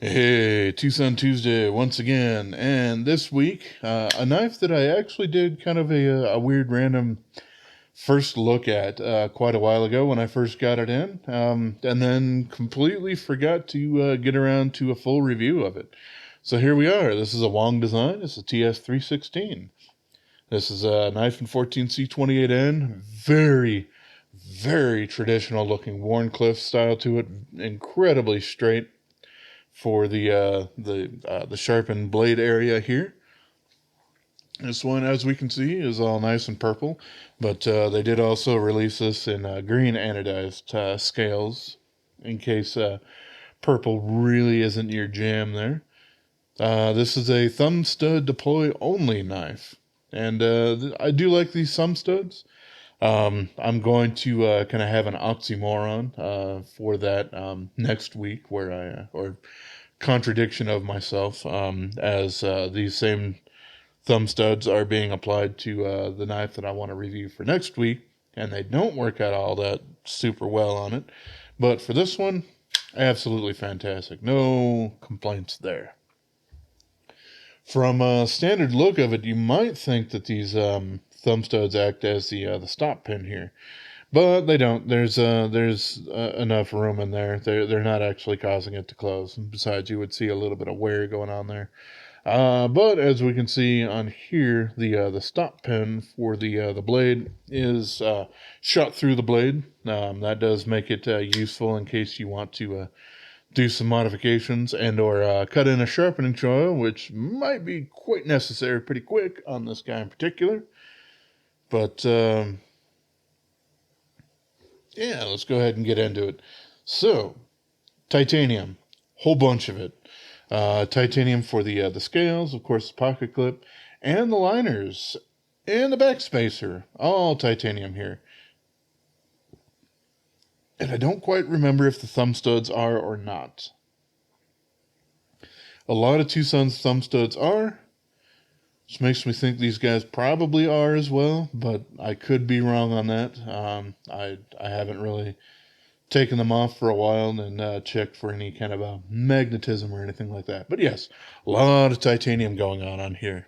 Hey, TwoSun Tuesday once again, and this week, a knife that I actually did kind of a weird random first look at quite a while ago when I first got it in, and then completely forgot to get around to a full review of it. So here we are. This is a Wong design. It's a TS316. This is a knife in 14C28N. Very, very traditional looking wharncliffe style to it. Incredibly straight for the sharpened blade area here. This one, as we can see, is all nice and purple, but they did also release this in green anodized scales in case purple really isn't your jam there. This is a Thumbstud deploy only knife, and I do like these Thumbstuds. I'm going to kind of have an oxymoron for that next week, where or contradiction of myself, as these same thumb studs are being applied to the knife that I want to review for next week, and they don't work out all that super well on it. But for this one, absolutely fantastic. No complaints there. From a standard look of it, you might think that these thumb studs act as the stop pin here, but they don't. There's enough room in there. They're not actually causing it to close. And besides, you would see a little bit of wear going on there. But as we can see on here, the stop pin for the blade is shot through the blade. That does make it useful in case you want to do some modifications and or cut in a sharpening choil, which might be quite necessary pretty quick on this guy in particular. But yeah, let's go ahead and get into it. So, titanium, whole bunch of it. Titanium for the scales, of course, the pocket clip, and the liners, and the backspacer. All titanium here. And I don't quite remember if the thumb studs are or not. A lot of TwoSun's thumb studs are, which makes me think these guys probably are as well, but I could be wrong on that. I haven't really taken them off for a while and checked for any kind of magnetism or anything like that. But yes, a lot of titanium going on here.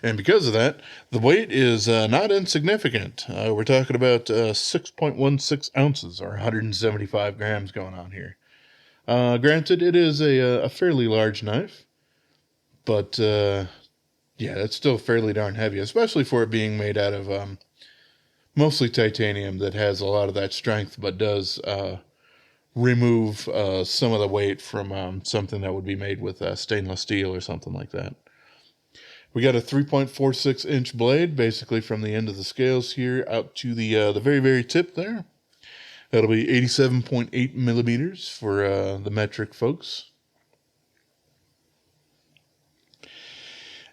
And because of that, the weight is not insignificant. We're talking about 6.16 ounces or 175 grams going on here. Granted, it is a fairly large knife, but yeah, it's still fairly darn heavy, especially for it being made out of mostly titanium that has a lot of that strength, but does remove some of the weight from something that would be made with stainless steel or something like that. We got a 3.46-inch blade, basically from the end of the scales here out to the very, very tip there. That'll be 87.8 millimeters for the metric folks.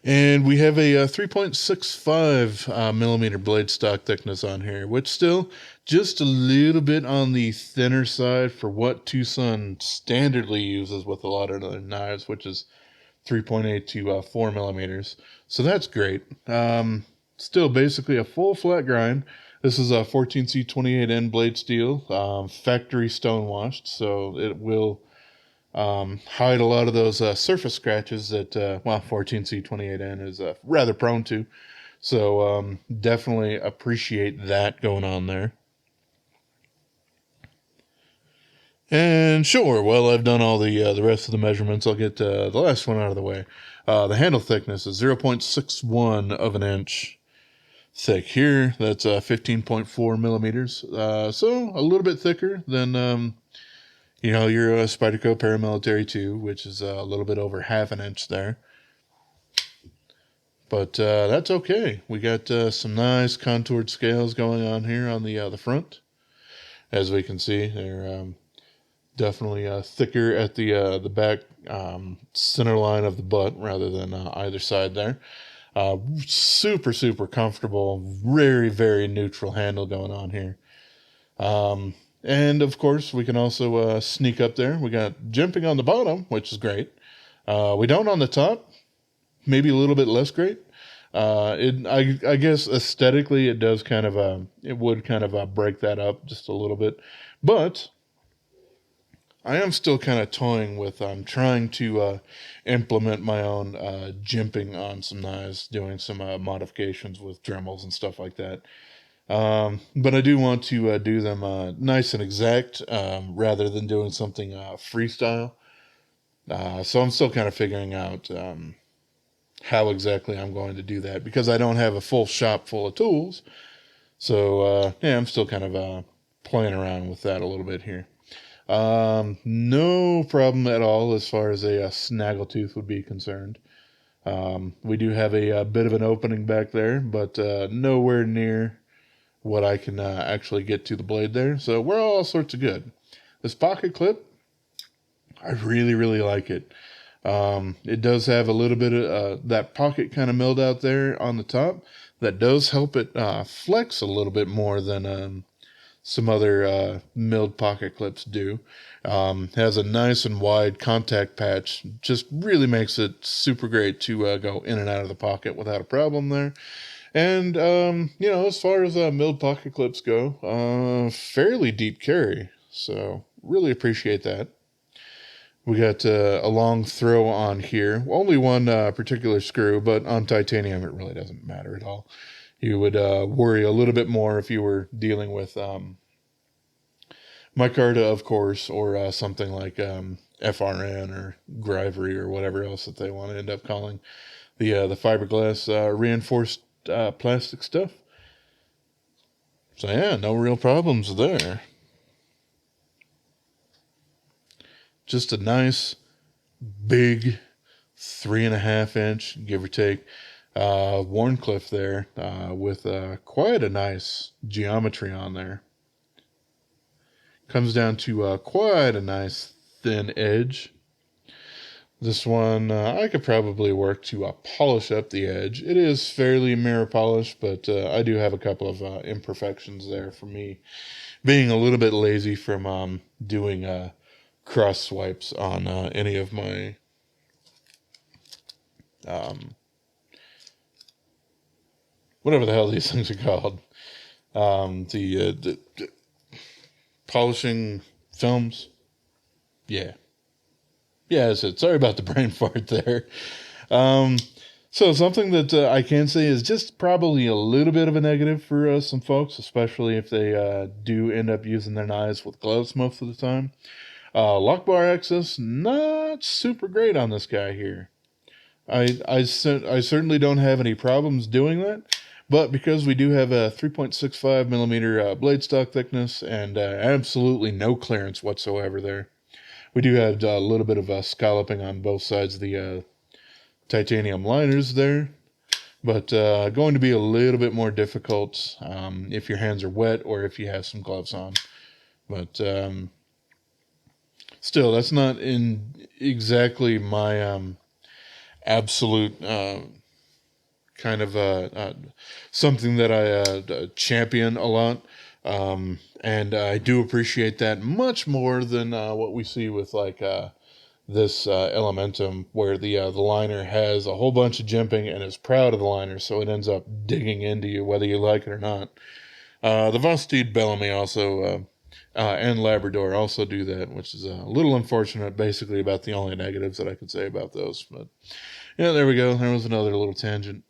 And we have a 3.65 millimeter blade stock thickness on here, which still just a little bit on the thinner side for what TwoSun standardly uses with a lot of their knives, which is 3.8 to 4 millimeters. So that's great. Still basically a full flat grind. This is a 14C28N blade steel, factory stonewashed, so it will hide a lot of those surface scratches that 14C28N is rather prone to. So definitely appreciate that going on there. And sure, well, I've done all the rest of the measurements. I'll get the last one out of the way. The handle thickness is 0.61 of an inch thick here. That's 15.4 millimeters. So a little bit thicker than your Spyderco Paramilitary 2, which is a little bit over half an inch there. But that's okay. We got some nice contoured scales going on here on the front. As we can see, they're definitely thicker at the back center line of the butt rather than either side there. Super, super comfortable, very, very neutral handle going on here. And of course, we can also sneak up there. We got jimping on the bottom, which is great. We don't on the top, maybe a little bit less great. I guess aesthetically, it does kind of it would kind of break that up just a little bit, but I am still kind of toying with trying to implement my own jimping on some knives, doing some modifications with Dremels and stuff like that. But I do want to do them nice and exact rather than doing something freestyle. So I'm still kind of figuring out how exactly I'm going to do that because I don't have a full shop full of tools. So yeah, I'm still kind of playing around with that a little bit here. No problem at all as far as a snaggletooth would be concerned. We do have a bit of an opening back there, but nowhere near what I can actually get to the blade there. So we're all sorts of good. This pocket clip, I really, really like it. It does have a little bit of that pocket kind of milled out there on the top. That does help it flex a little bit more than some other milled pocket clips do. Has a nice and wide contact patch. Just really makes it super great to go in and out of the pocket without a problem there. And, as far as milled pocket clips go, fairly deep carry. So, really appreciate that. We got a long throw on here. Only one particular screw, but on titanium it really doesn't matter at all. You would worry a little bit more if you were dealing with micarta, of course, or something like FRN or Grivery or whatever else that they want to end up calling the fiberglass reinforced plastic stuff. So yeah, no real problems there. Just a nice, big 3.5 inch, give or take, wharncliffe there with quite a nice geometry on there. Comes down to quite a nice thin edge. This one, I could probably work to polish up the edge. It is fairly mirror polished, but I do have a couple of imperfections there for me being a little bit lazy from doing cross swipes on any of my whatever the hell these things are called. The polishing films. Yeah. Yeah, that's it. Sorry about the brain fart there. So something that I can say is just probably a little bit of a negative for some folks, especially if they do end up using their knives with gloves most of the time. Lock bar access, not super great on this guy here. I certainly don't have any problems doing that, but because we do have a 3.65 millimeter blade stock thickness and absolutely no clearance whatsoever there, we do have a little bit of scalloping on both sides of the titanium liners there, but going to be a little bit more difficult if your hands are wet or if you have some gloves on. But still, that's not in exactly my absolute kind of something that I champion a lot. And I do appreciate that much more than what we see with like this Elementum, where the liner has a whole bunch of jimping and is proud of the liner, so it ends up digging into you whether you like it or not. The Thumbstud Bellamy also and Labrador also do that, which is a little unfortunate. Basically, about the only negatives that I could say about those. But yeah, there we go. There was another little tangent.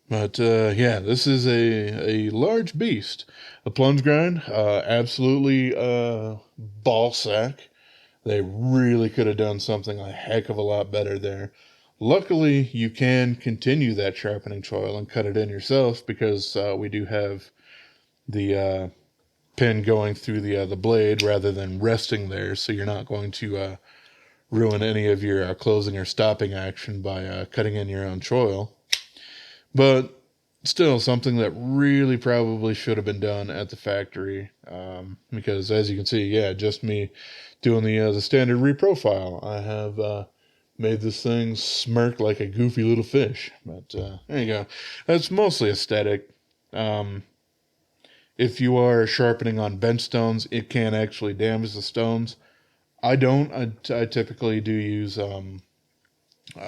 But yeah, this is a large beast. The plunge grind, absolutely ball sack. They really could have done something a heck of a lot better there. Luckily, you can continue that sharpening choil and cut it in yourself because we do have the pin going through the blade rather than resting there, so you're not going to ruin any of your closing or stopping action by cutting in your own choil. But still, something that really probably should have been done at the factory, because as you can see, yeah, just me doing the standard reprofile, I have made this thing smirk like a goofy little fish. But there you go. That's mostly aesthetic. If you are sharpening on bench stones, it can actually damage the stones. I don't. I typically do use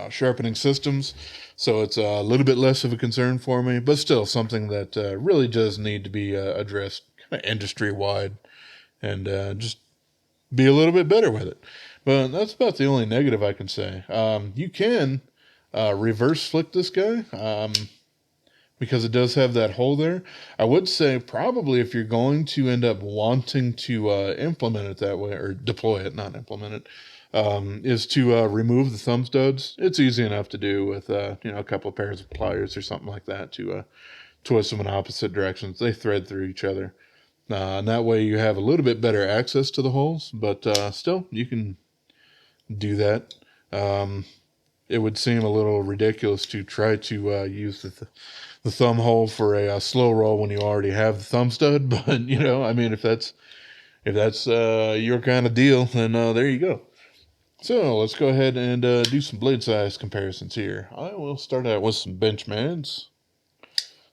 sharpening systems, so it's a little bit less of a concern for me, but still something that really does need to be addressed kind of industry-wide, and just be a little bit better with it. But that's about the only negative I can say. You can reverse flick this guy because it does have that hole there. I would say probably if you're going to end up wanting to implement it that way, or deploy it, not implement it, is to remove the thumb studs. It's easy enough to do with a couple of pairs of pliers or something like that to twist them in opposite directions. They thread through each other. And that way you have a little bit better access to the holes, but still, you can do that. It would seem a little ridiculous to try to use the thumb hole for a slow roll when you already have the thumb stud, but I mean, if that's your kind of deal, then there you go. So let's go ahead and do some blade size comparisons here. I will start out with some Benchmads.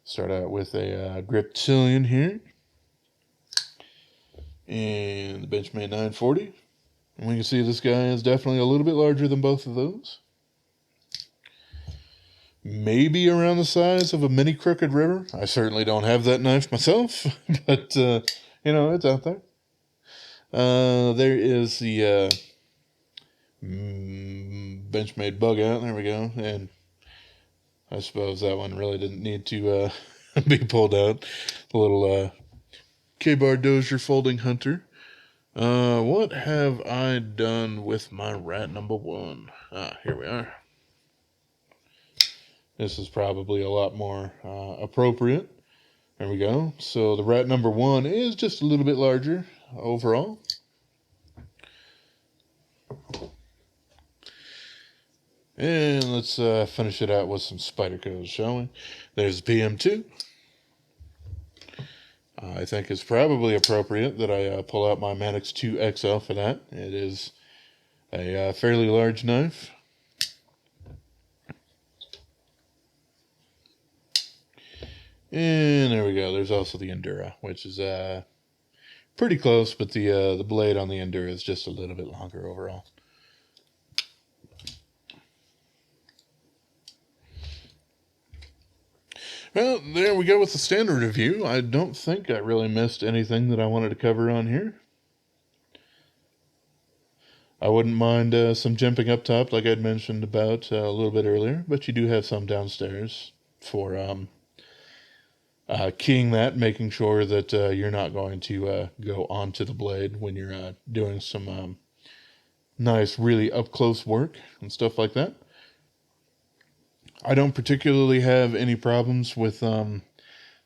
Start out with a Griptilian here. And the Benchmade 940. And we can see this guy is definitely a little bit larger than both of those. Maybe around the size of a mini Crooked River. I certainly don't have that knife myself, but, it's out there. There is the Benchmade Bug Out. There we go. And I suppose that one really didn't need to be pulled out. The little K-Bar Dozier Folding Hunter. What have I done with my rat number 1? Here we are. This is probably a lot more appropriate. There we go. So the rat number 1 is just a little bit larger overall. And let's finish it out with some Spydercos, shall we? There's PM2. I think it's probably appropriate that I pull out my Mannix 2XL for that. It is a fairly large knife. And there we go. There's also the Endura, which is pretty close, but the blade on the Endura is just a little bit longer overall. Well, there we go with the standard review. I don't think I really missed anything that I wanted to cover on here. I wouldn't mind some jumping up top, like I'd mentioned about a little bit earlier, but you do have some downstairs for keying that, making sure that you're not going to go onto the blade when you're doing some nice, really up-close work and stuff like that. I don't particularly have any problems with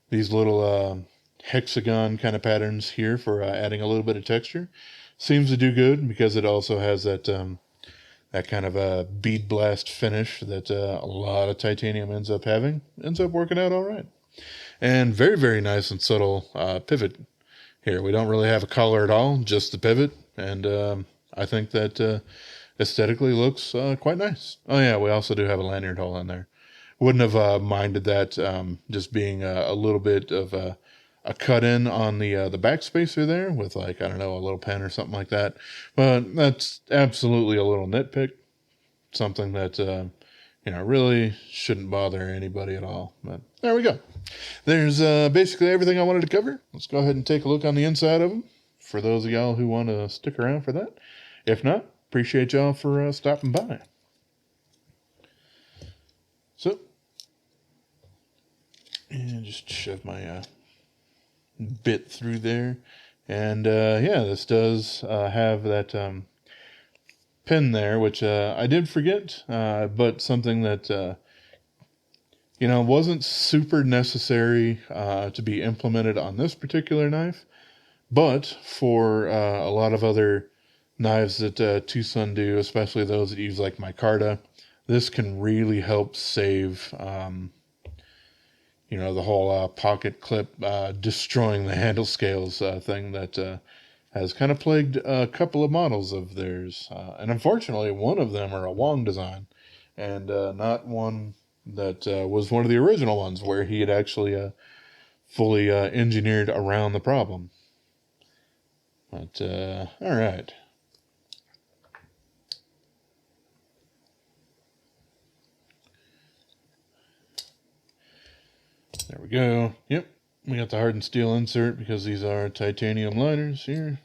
these little hexagon kind of patterns here for adding a little bit of texture. Seems to do good because it also has that that kind of a bead blast finish that a lot of titanium ends up having. Ends up working out all right. And very, very nice and subtle pivot here. We don't really have a collar at all, just the pivot. And I think that aesthetically looks quite nice. Oh yeah, we also do have a lanyard hole in there. Wouldn't have minded that just being a little bit of a cut in on the back spacer there with, like, I don't know, a little pen or something like that. But that's absolutely a little nitpick. Something that really shouldn't bother anybody at all. But there we go. There's basically everything I wanted to cover. Let's go ahead and take a look on the inside of them for those of y'all who want to stick around for that. If not, appreciate y'all for stopping by. So, and just shove my bit through there. And yeah, this does have that pin there, which I did forget, but something that wasn't super necessary to be implemented on this particular knife, but for a lot of other knives that TwoSun do, especially those that use like micarta, this can really help save the whole pocket clip destroying the handle scales thing that has kind of plagued a couple of models of theirs. And unfortunately, one of them are a Wong design, and not one that was one of the original ones where he had actually fully engineered around the problem. But, all right. There we go. Yep, we got the hardened steel insert because these are titanium liners here.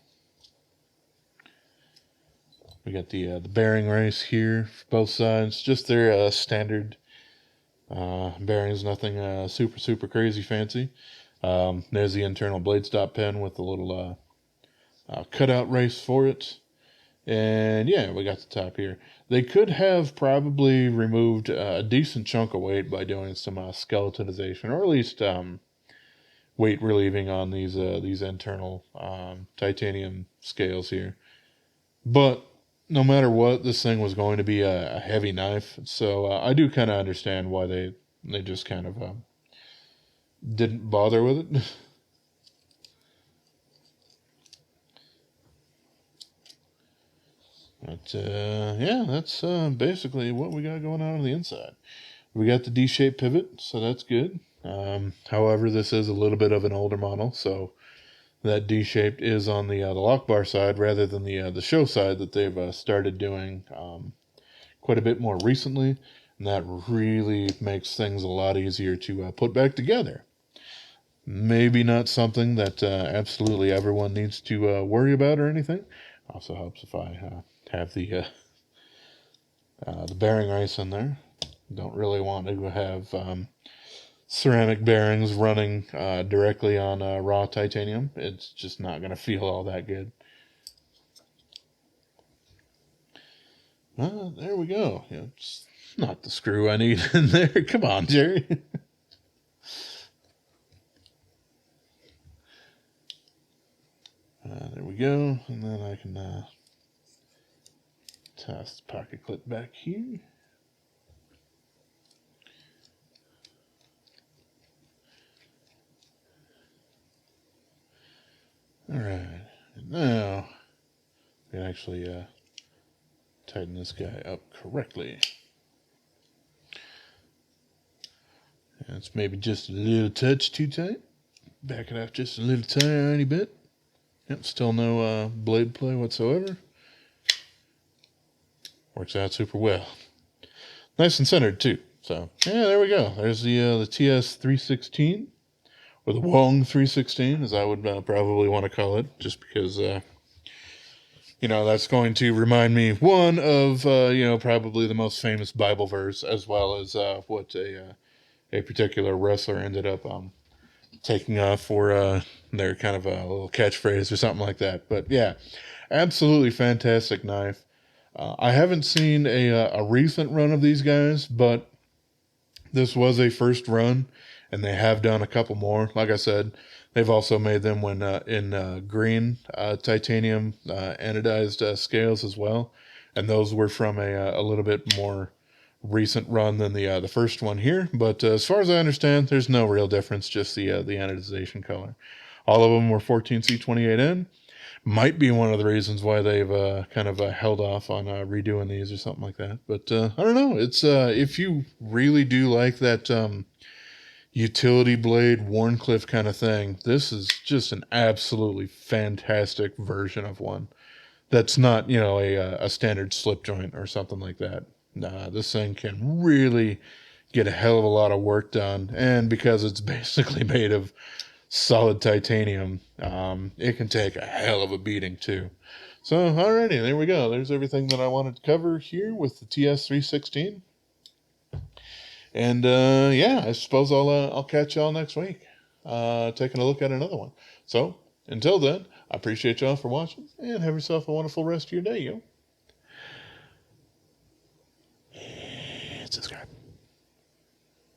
We got the bearing race here for both sides. Just their standard bearings, nothing super crazy fancy. There's the internal blade stop pin with the little cutout race for it. And yeah, we got the top here. They could have probably removed a decent chunk of weight by doing some skeletonization, or at least weight relieving on these internal titanium scales here. But no matter what, this thing was going to be a heavy knife, so I do kind of understand why they just kind of didn't bother with it. But yeah, that's basically what we got going on the inside. We got the D-shaped pivot, so that's good. However, this is a little bit of an older model, so that D-shaped is on the lock bar side rather than the show side that they've started doing quite a bit more recently, and that really makes things a lot easier to put back together. Maybe not something that absolutely everyone needs to worry about or anything. Also helps if I have the bearing race in there. Don't really want to have ceramic bearings running directly on raw titanium. It's just not going to feel all that good. There we go. Yeah, it's not the screw I need in there. Come on, Jerry. There we go. And then I can toss the pocket clip back here. Alright, now we can actually tighten this guy up correctly. And it's maybe just a little touch too tight. Back it up just a little tiny bit. Yep, still no blade play whatsoever. Works out super well. Nice and centered too. So yeah, there we go. There's the TS316. Or the Wong 316, as I would probably want to call it, just because, that's going to remind me, one, of, probably the most famous Bible verse, as well as what a particular wrestler ended up taking off for their kind of a little catchphrase or something like that. But yeah, absolutely fantastic knife. I haven't seen a recent run of these guys, but this was a first run, and they have done a couple more. Like I said, they've also made them when in green titanium anodized scales as well, and those were from a little bit more recent run than the first one here. But as far as I understand, there's no real difference, just the anodization color. All of them were 14C28N. Might be one of the reasons why they've kind of held off on redoing these or something like that. But I don't know. It's if you really do like that utility blade wharncliffe kind of thing, this is just an absolutely fantastic version of one. That's not a standard slip joint or something like that. Nah, this thing can really get a hell of a lot of work done, and because it's basically made of solid titanium, it can take a hell of a beating too. So, alrighty, there we go. There's everything that I wanted to cover here with the TS316. And yeah, I suppose I'll catch y'all next week, taking a look at another one. So, until then, I appreciate y'all for watching, and have yourself a wonderful rest of your day, yo. And subscribe.